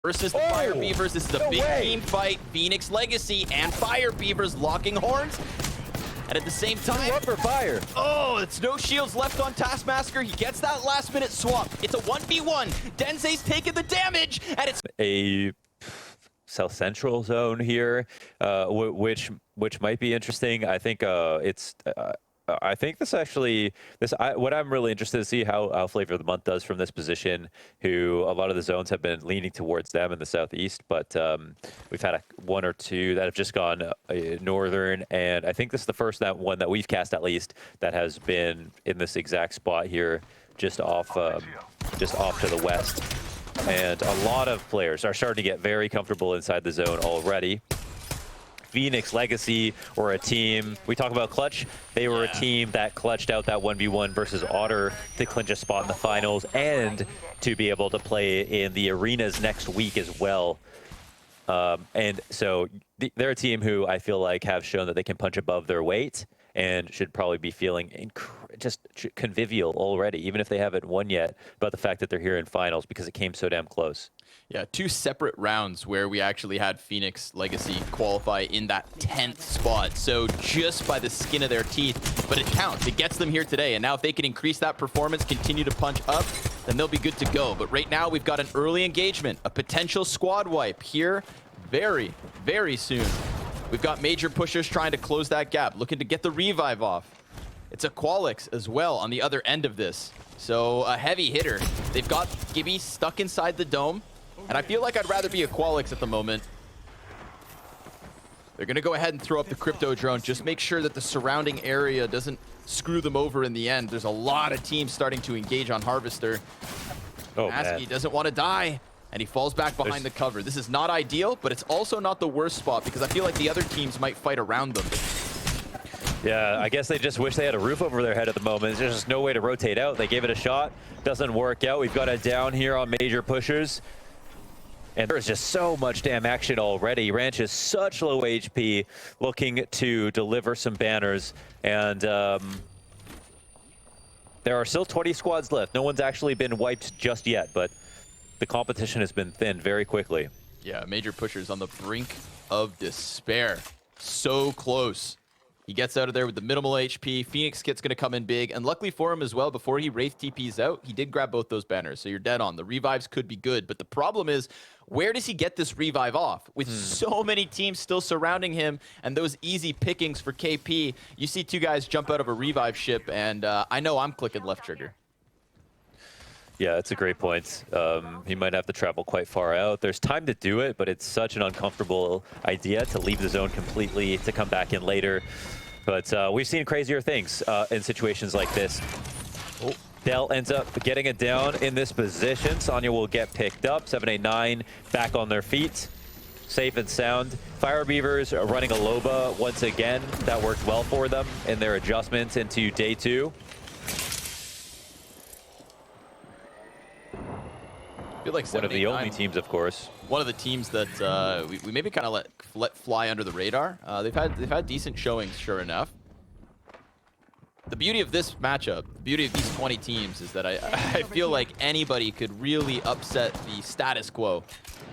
versus the Fire Beavers. This is a big team fight. Phoenix Legacy and Fire Beavers locking horns. And at the same time, up for Fire. Oh, it's no shields left on Taskmaster. He gets that last minute swap. It's a 1v1. Denzay's taking the damage, and it's a South Central zone here, which might be interesting. I think I think this actually, what I'm really interested to see how Flavor of the Month does from this position, who a lot of the zones have been leaning towards them in the southeast, but we've had one or two that have just gone northern, and I think this is the first one that we've cast at least that has been in this exact spot here, just off to the west. And a lot of players are starting to get very comfortable inside the zone already. Phoenix Legacy were a team, we talk about clutch, they were a team that clutched out that 1v1 versus Otter to clinch a spot in the finals and to be able to play in the arenas next week as well. And so they're a team who I feel like have shown that they can punch above their weight and should probably be feeling just convivial already, even if they haven't won yet, about the fact that they're here in finals because it came so damn close. Yeah, 2 separate rounds where we actually had Phoenix Legacy qualify in that 10th spot. So just by the skin of their teeth, but it counts. It gets them here today. And now if they can increase that performance, continue to punch up, then they'll be good to go. But right now we've got an early engagement, a potential squad wipe here very, very soon. We've got major pushers trying to close that gap, looking to get the revive off. It's a Qualix as well on the other end of this. So a heavy hitter. They've got Gibby stuck inside the dome. And I feel like I'd rather be a Qualix at the moment. They're going to go ahead and throw up the crypto drone. Just make sure that the surrounding area doesn't screw them over in the end. There's a lot of teams starting to engage on Harvester. Oh, Askey doesn't want to die, and he falls back behind the cover. This is not ideal, but it's also not the worst spot because I feel like the other teams might fight around them. Yeah, I guess they just wish they had a roof over their head at the moment. There's just no way to rotate out. They gave it a shot. Doesn't work out. We've got a down here on major pushers. And there's just so much damn action already. Ranch is such low HP, looking to deliver some banners. And there are still 20 squads left. No one's actually been wiped just yet, but the competition has been thinned very quickly. Yeah, major pushers on the brink of despair. So close. He gets out of there with the minimal HP. Phoenix Kit's going to come in big. And luckily for him as well, before he Wraith TPs out, he did grab both those banners. So you're dead on. The revives could be good. But the problem is, where does he get this revive off? With so many teams still surrounding him and those easy pickings for KP, you see 2 guys jump out of a revive ship, and I know I'm clicking left trigger. Yeah, that's a great point. He might have to travel quite far out. There's time to do it, but it's such an uncomfortable idea to leave the zone completely, to come back in later. But we've seen crazier things in situations like this. Oh, Dell ends up getting it down in this position. Sonya will get picked up. 789 back on their feet. Safe and sound. Fire Beavers are running a Loba once again. That worked well for them in their adjustments into day 2. I feel like one of the only teams, of course. One of the teams that we maybe kind of let fly under the radar. They've had decent showings, sure enough. The beauty of this matchup, the beauty of these 20 teams, is that I feel like anybody could really upset the status quo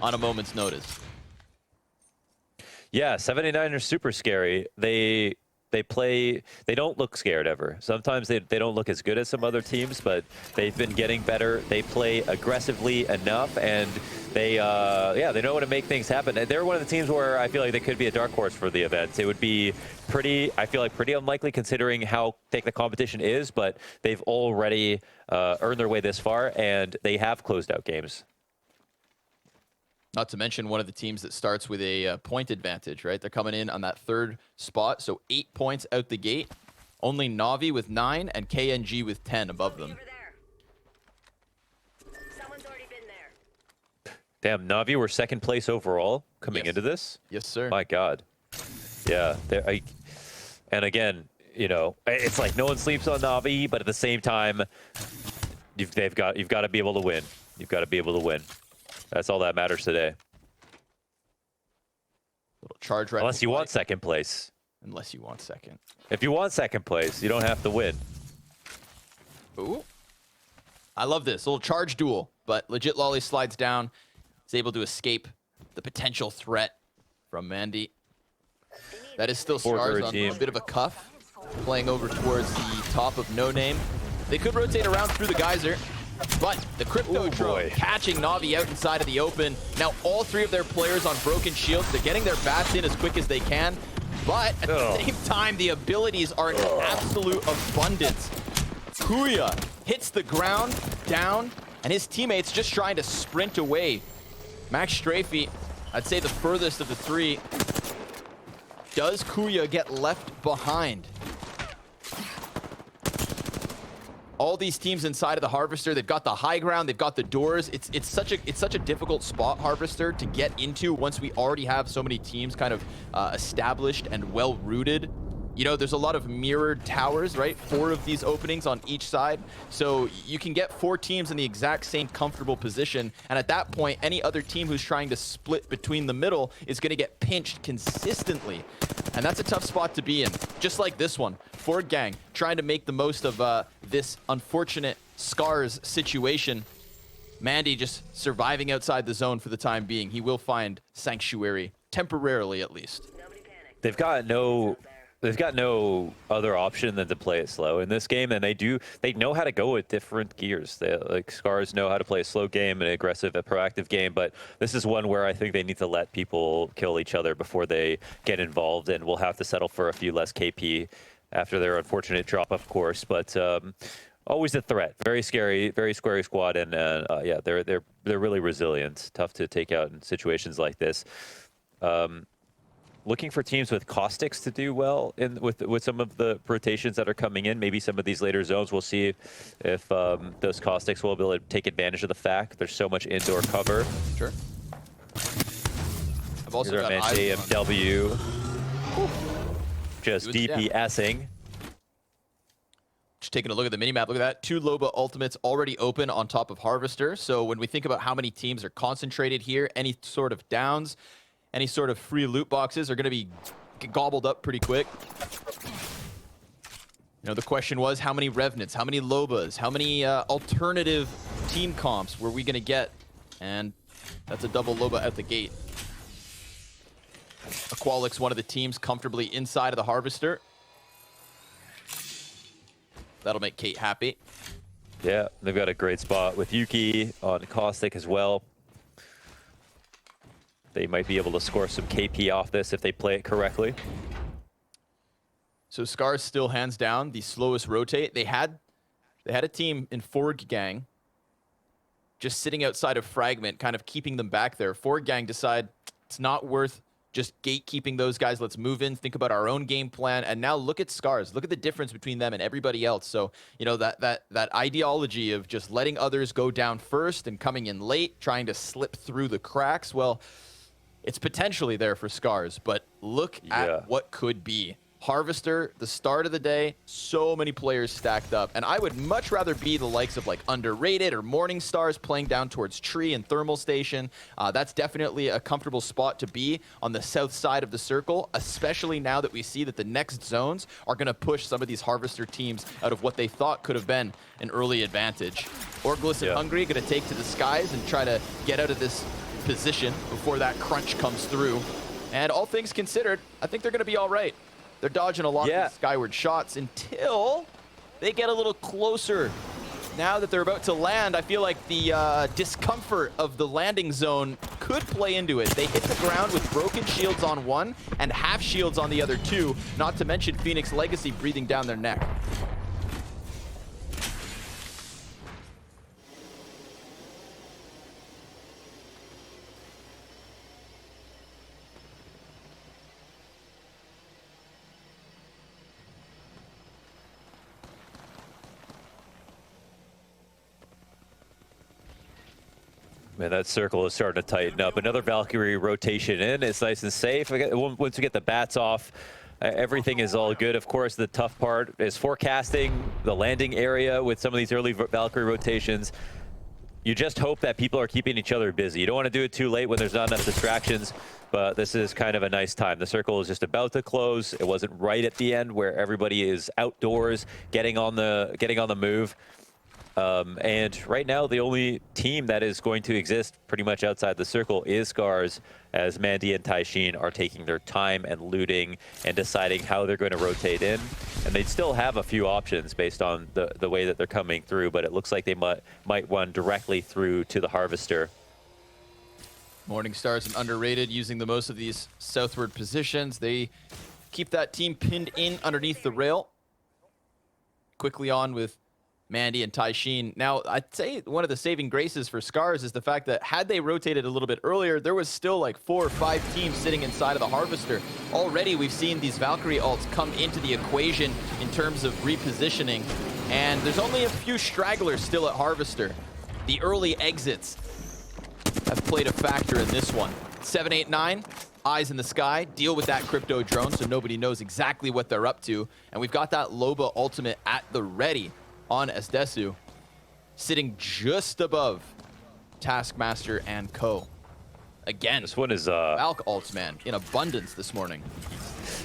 on a moment's notice. Yeah, 79 are super scary. They don't look scared ever. Sometimes they don't look as good as some other teams, but they've been getting better. They play aggressively enough, and they know how to make things happen. And they're one of the teams where I feel like they could be a dark horse for the event. It would be pretty unlikely considering how thick the competition is, but they've already earned their way this far, and they have closed out games. Not to mention one of the teams that starts with a point advantage, right? They're coming in on that 3rd spot, so 8 points out the gate. Only Na'Vi with 9 and KNG with 10 above them. Someone's already been there. Damn, Na'Vi were 2nd place overall coming into this? Yes, sir. My God. Yeah, and again, you know, it's like no one sleeps on Na'Vi, but at the same time, you've got to be able to win. You've got to be able to win. That's all that matters today. Little charge right. Unless you want 2nd place. Unless you want 2nd. If you want 2nd place, you don't have to win. Ooh. I love this. Little charge duel, but legit Lolly slides down. is able to escape the potential threat from Mandy. That is still Scars on a bit of a cuff, playing over towards the top of No Name. They could rotate around through the geyser, but the Crypto Drone catching Na'Vi out inside of the open. Now all three of their players on broken shields. They're getting their bats in as quick as they can, but at the same time, the abilities are in absolute abundance. Kuya hits the ground, down, and his teammates just trying to sprint away. Max Strafey, I'd say the furthest of the three. Does Kuya get left behind? All these teams inside of the Harvester, they've got the high ground, they've got the doors. It's such a difficult spot, Harvester, to get into once we already have so many teams kind of established and well rooted. You know, there's a lot of mirrored towers, right? 4 of these openings on each side. So you can get 4 teams in the exact same comfortable position. And at that point, any other team who's trying to split between the middle is going to get pinched consistently. And that's a tough spot to be in. Just like this one. Ford Gang trying to make the most of this unfortunate Scars situation. Mandy just surviving outside the zone for the time being. He will find sanctuary, temporarily at least. They've got no other option than to play it slow in this game, and they know how to go with different gears. Like Scars know how to play a slow game, an aggressive, a proactive game, but this is one where I think they need to let people kill each other before they get involved, and we'll have to settle for a few less KP after their unfortunate drop, of course. But always a threat, very scary squad, and yeah, they're really resilient, tough to take out in situations like this. Looking for teams with caustics to do well with some of the rotations that are coming in. Maybe some of these later zones, we'll see if those caustics will be able to take advantage of the fact there's so much indoor cover. Sure. I've also got AMW just DPSing. Just taking a look at the minimap, look at that. 2 Loba ultimates already open on top of Harvester. So when we think about how many teams are concentrated here, any sort of downs, any sort of free loot boxes are going to be gobbled up pretty quick. You know, the question was, how many Revenants, how many Lobas, how many alternative team comps were we going to get? And that's a double Loba at the gate. Aqualix, one of the teams comfortably inside of the Harvester. That'll make Kate happy. Yeah, they've got a great spot with Yuki on caustic as well. They might be able to score some KP off this if they play it correctly. So Scars still hands down the slowest rotate. They had a team in Forg Gang just sitting outside of Fragment, kind of keeping them back there. Forg Gang decide it's not worth just gatekeeping those guys. Let's move in, think about our own game plan. And now look at Scars. Look at the difference between them and everybody else. So, you know, that ideology of just letting others go down first and coming in late, trying to slip through the cracks, well, it's potentially there for Scars, but look at what could be. Harvester, the start of the day, so many players stacked up. And I would much rather be the likes of like Underrated or Morning Stars playing down towards Tree and Thermal Station. That's definitely a comfortable spot to be on the south side of the circle, especially now that we see that the next zones are going to push some of these Harvester teams out of what they thought could have been an early advantage. Orglis and Hungry going to take to the skies and try to get out of this position before that crunch comes through. And all things considered, I think they're going to be all right. They're dodging a lot of these skyward shots until they get a little closer. Now that they're about to land, I feel like the discomfort of the landing zone could play into it. They hit the ground with broken shields on one and half shields on the other 2, not to mention Phoenix Legacy breathing down their neck. Man, that circle is starting to tighten up. Another Valkyrie rotation in. It's nice and safe. Once we get the bats off, everything is all good. Of course, the tough part is forecasting the landing area with some of these early Valkyrie rotations. You just hope that people are keeping each other busy. You don't want to do it too late when there's not enough distractions, but this is kind of a nice time. The circle is just about to close. It wasn't right at the end where everybody is outdoors, getting on the move. And right now, the only team that is going to exist pretty much outside the circle is Scars, as Mandy and Taishin are taking their time and looting and deciding how they're going to rotate in. And they still have a few options based on the way that they're coming through, but it looks like they might run directly through to the Harvester. Morningstar's an underrated, using the most of these southward positions. They keep that team pinned in underneath the rail. Quickly on with Mandy and Taishin. Now, I'd say one of the saving graces for Scars is the fact that had they rotated a little bit earlier, there was still like 4 or 5 teams sitting inside of the Harvester. Already, we've seen these Valkyrie ults come into the equation in terms of repositioning, and there's only a few stragglers still at Harvester. The early exits have played a factor in this one. 789, eyes in the sky, deal with that crypto drone so nobody knows exactly what they're up to, and we've got that Loba ultimate at the ready on Esdesu, sitting just above Taskmaster and Co. Again, this one is Valk ults, man, in abundance this morning.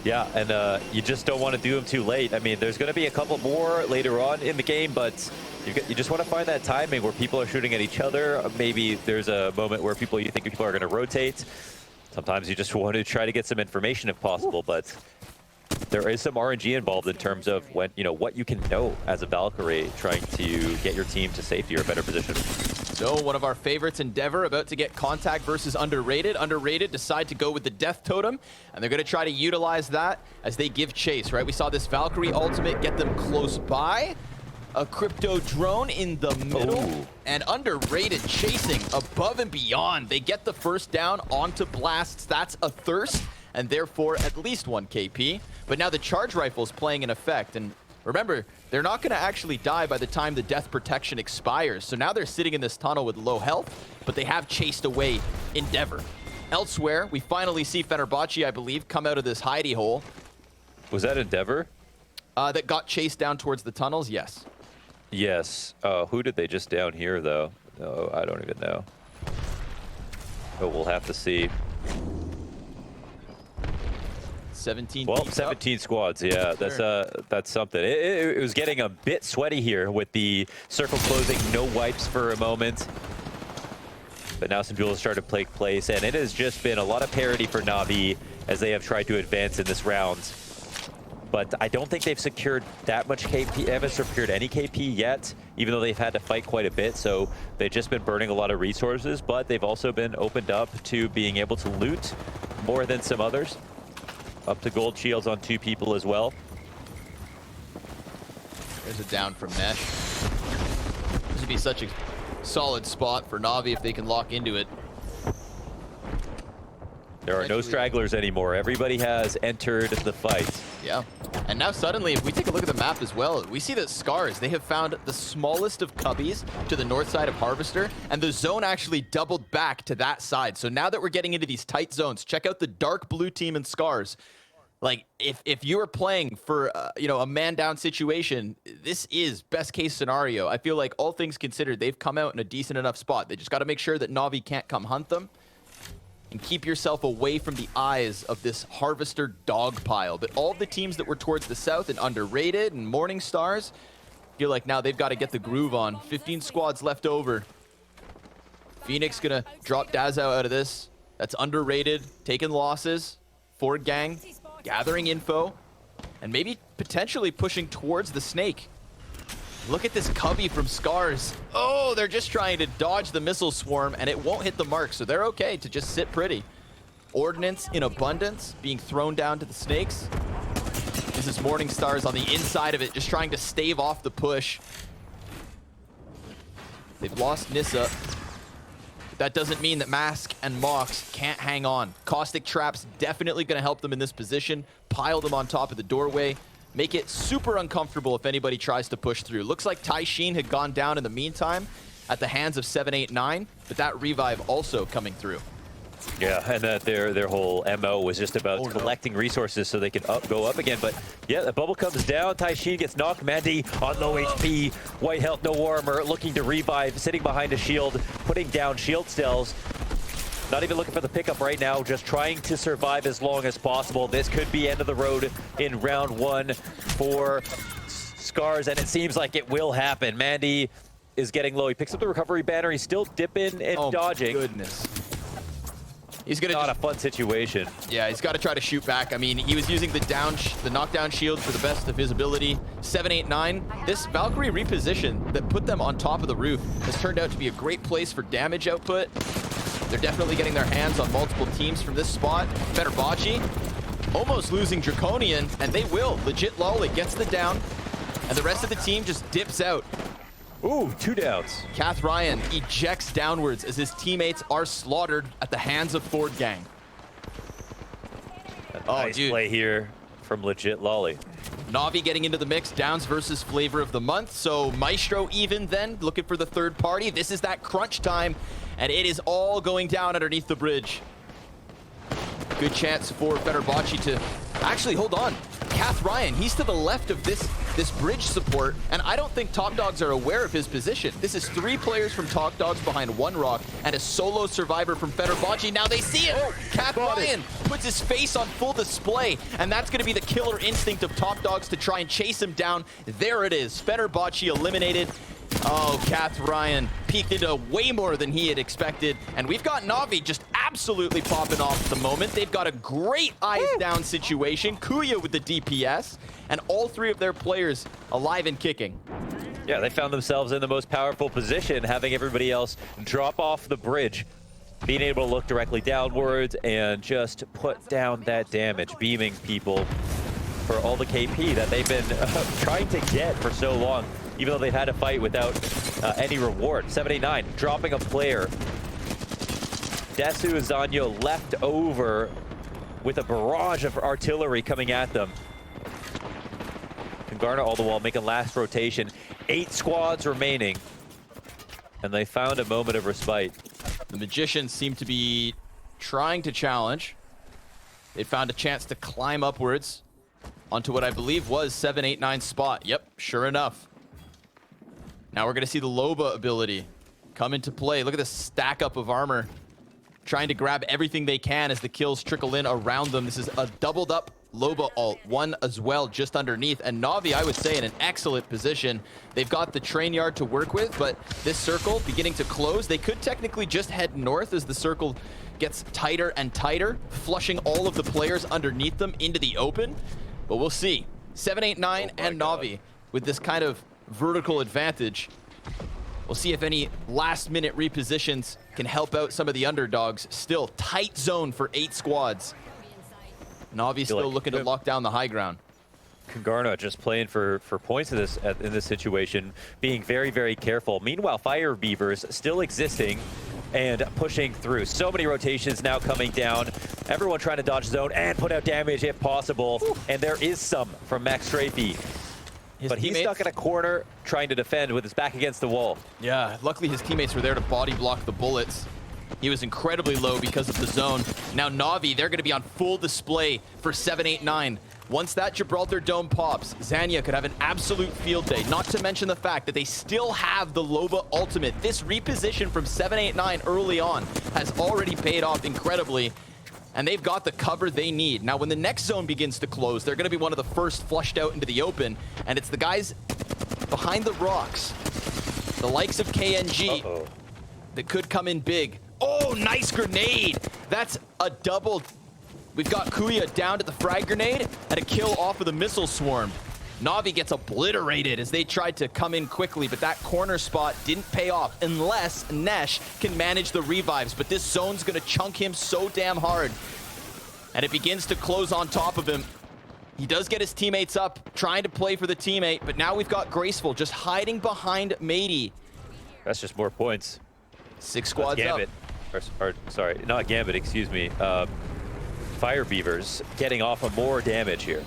Yeah, and you just don't want to do them too late. I mean, there's going to be a couple more later on in the game, but you just want to find that timing where people are shooting at each other. Maybe there's a moment where you think people are going to rotate. Sometimes you just want to try to get some information if possible, but there is some RNG involved in terms of when what you can know as a Valkyrie, trying to get your team to safety or a better position. So one of our favorites, Endeavor, about to get contact versus Underrated. Underrated decide to go with the Death Totem, and they're going to try to utilize that as they give chase, right? We saw this Valkyrie ultimate get them close by. A crypto drone in the middle, and Underrated chasing above and beyond. They get the first down onto blasts. That's a thirst, and therefore at least 1 KP. But now the charge rifle's playing an effect, and remember, they're not going to actually die by the time the death protection expires. So now they're sitting in this tunnel with low health, but they have chased away Endeavor. Elsewhere, we finally see Fenerbahce, I believe, come out of this hidey hole. Was that Endeavor? That got chased down towards the tunnels, yes. Yes. Who did they just down here, though? Oh, I don't even know. But we'll have to see. 17 Well, 17 squads, yeah, that's something. It was getting a bit sweaty here with the circle closing, no wipes for a moment. But now some duels started to take place, and it has just been a lot of parity for Na'Vi as they have tried to advance in this round. But I don't think they've secured that much KP. They haven't secured any KP yet, even though they've had to fight quite a bit. So they've just been burning a lot of resources, but they've also been opened up to being able to loot more than some others. Up to gold shields on 2 people as well. There's a down from Mesh. This would be such a solid spot for Na'Vi if they can lock into it. There are no stragglers anymore. Everybody has entered the fight. Yeah. And now suddenly, if we take a look at the map as well, we see that Scars, they have found the smallest of cubbies to the north side of Harvester, and the zone actually doubled back to that side. So now that we're getting into these tight zones, check out the dark blue team in Scars. Like, if you are playing for, a man-down situation, this is best-case scenario. I feel like all things considered, they've come out in a decent enough spot. They just got to make sure that Na'Vi can't come hunt them. And keep yourself away from the eyes of this Harvester dog pile. But all the teams that were towards the south and Underrated and Morningstars feel like now they've got to get the groove on. 15 squads left over. Phoenix gonna drop Dazao out of this. That's Underrated, taking losses. Ford Gang gathering info, and maybe potentially pushing towards the snake. Look at this cubby from Scars. Oh, they're just trying to dodge the missile swarm, and it won't hit the mark, so they're okay to just sit pretty. Ordnance in abundance being thrown down to the snakes. This is Morningstars on the inside of it, just trying to stave off the push. They've lost Nissa. But that doesn't mean that Mask and Mox can't hang on. Caustic Trap's definitely going to help them in this position. Pile them on top of the doorway. Make it super uncomfortable if anybody tries to push through. Looks like Taishin had gone down in the meantime at the hands of 789, but that revive also coming through. Yeah, and that their whole MO was just about collecting resources so they could go up again. But yeah, the bubble comes down. Taishin gets knocked. Mandy on low HP. White health, no armor. Looking to revive. Sitting behind a shield. Putting down shield cells. Not even looking for the pickup right now. Just trying to survive as long as possible. This could be end of the road in round 1 for Scars. And it seems like it will happen. Mandy is getting low. He picks up the recovery banner. He's still dipping and dodging. Goodness. He's gonna Not a fun situation. Yeah, he's got to try to shoot back. I mean, he was using the knockdown shield for the best of his ability. 789. This Valkyrie reposition that put them on top of the roof has turned out to be a great place for damage output. They're definitely getting their hands on multiple teams from this spot. Fenerbahce almost losing Draconian, and they will. Legit Lolly gets the down, and the rest of the team just dips out. Ooh, 2 downs. Kath Ryan ejects downwards as his teammates are slaughtered at the hands of Ford Gang. Nice play here from Legit Lolly. Na'Vi getting into the mix, downs versus flavor of the month. So Maestro even then, looking for the third party. This is that crunch time, and it is all going down underneath the bridge. Good chance for Fenerbahce to actually hold on. Kath Ryan, he's to the left of this bridge support, and I don't think Top Dogs are aware of his position. This is 3 players from Top Dogs behind 1 rock and a solo survivor from Fenerbahce. Now they see it. Kath Ryan puts his face on full display, and that's going to be the killer instinct of Top Dogs to try and chase him down. There it is. Fenerbahce eliminated. Oh, Kath Ryan peeked into way more than he had expected. And we've got Na'Vi just absolutely popping off at the moment. They've got a great eyes down situation. Kuya with the DPS. And all 3 of their players alive and kicking. Yeah, they found themselves in the most powerful position, having everybody else drop off the bridge, being able to look directly downwards and just put down that damage, beaming people for all the KP that they've been trying to get for so long, even though they've had to fight without any reward. 789 dropping a player. Desu and Zanyo left over with a barrage of artillery coming at them. Garner all the while making last rotation. 8 squads remaining. And they found a moment of respite. The Magicians seem to be trying to challenge. They found a chance to climb upwards onto what I believe was 789's spot. Yep, sure enough. Now we're going to see the Loba ability come into play. Look at this stack up of armor. Trying to grab everything they can as the kills trickle in around them. This is a doubled up Loba ult, 1 as well just underneath. And Na'Vi, I would say, in an excellent position. They've got the train yard to work with, but this circle beginning to close. They could technically just head north as the circle gets tighter and tighter, flushing all of the players underneath them into the open. But we'll see. 789 and Na'Vi with this kind of vertical advantage. We'll see if any last-minute repositions can help out some of the underdogs. Still tight zone for 8 squads. Na'Vi still looking to lock down the high ground. Kungarna just playing for points in this situation, being very, very careful. Meanwhile, Fire Beavers still existing and pushing through. So many rotations now coming down. Everyone trying to dodge zone and put out damage if possible. Ooh. And there is some from Max Strafey. But he's stuck in a corner trying to defend with his back against the wall. Yeah, luckily his teammates were there to body block the bullets. He was incredibly low because of the zone. Now Na'Vi, they're going to be on full display for 789. Once that Gibraltar Dome pops, Zanya could have an absolute field day, not to mention the fact that they still have the Loba ultimate. This reposition from 789 early on has already paid off incredibly, and they've got the cover they need. Now, when the next zone begins to close, they're going to be one of the first flushed out into the open, and it's the guys behind the rocks, the likes of KNG, that could come in big. Oh, nice grenade. That's a double. We've got Kuya down to the frag grenade and a kill off of the missile swarm. Na'Vi gets obliterated as they tried to come in quickly, but that corner spot didn't pay off unless Nesh can manage the revives. But this zone's going to chunk him so damn hard. And it begins to close on top of him. He does get his teammates up, trying to play for the teammate, but now we've got Graceful just hiding behind Matey. That's just more points. 6 squads Gambit. Or, sorry, not Gambit, excuse me. Fire Beavers getting off of more damage here.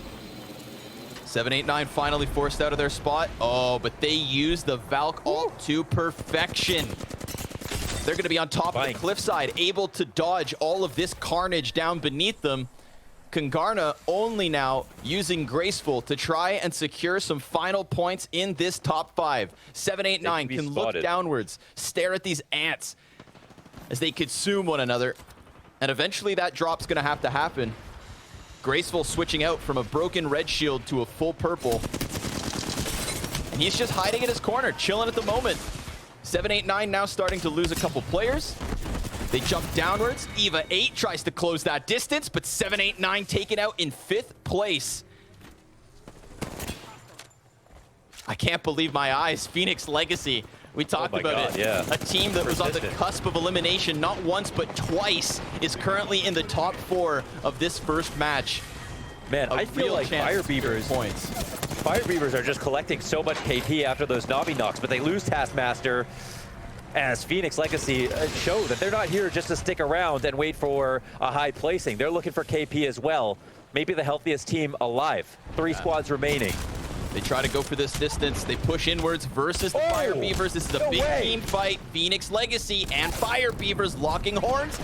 789 finally forced out of their spot. Oh, but they use the Valk ult to perfection. They're going to be on top of the cliffside, able to dodge all of this carnage down beneath them. Kungarna only now using Graceful to try and secure some final points in this top 5. 789 can look downwards, stare at these ants as they consume one another. And eventually that drop's going to have to happen. Graceful switching out from a broken red shield to a full purple. And he's just hiding in his corner, chilling at the moment. 789 now starting to lose a couple players. They jump downwards. Eva 8 tries to close that distance, but 789 taken out in 5th place. I can't believe my eyes. Phoenix Legacy. We talked about it. Yeah. A team that was on the cusp of elimination not once but twice is currently in the top 4 of this first match. Man, I feel like Fire Beavers are just collecting so much KP after those Navi knocks, but they lose Taskmaster. As Phoenix Legacy show that they're not here just to stick around and wait for a high placing. They're looking for KP as well. Maybe the healthiest team alive. 3 squads remaining. They try to go for this distance. They push inwards versus the Fire Beavers. This is a big team fight. Phoenix Legacy and Fire Beavers locking horns.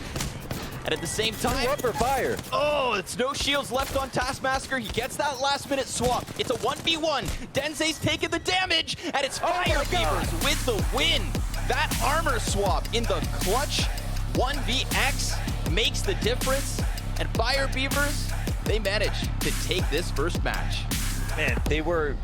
And at the same time, up for Fire. Oh, it's no shields left on Taskmaster. He gets that last-minute swap. It's a 1v1. Denze's taking the damage, and it's Fire Beavers with the win. That armor swap in the clutch 1vx makes the difference. And Fire Beavers, they managed to take this first match. Man, they were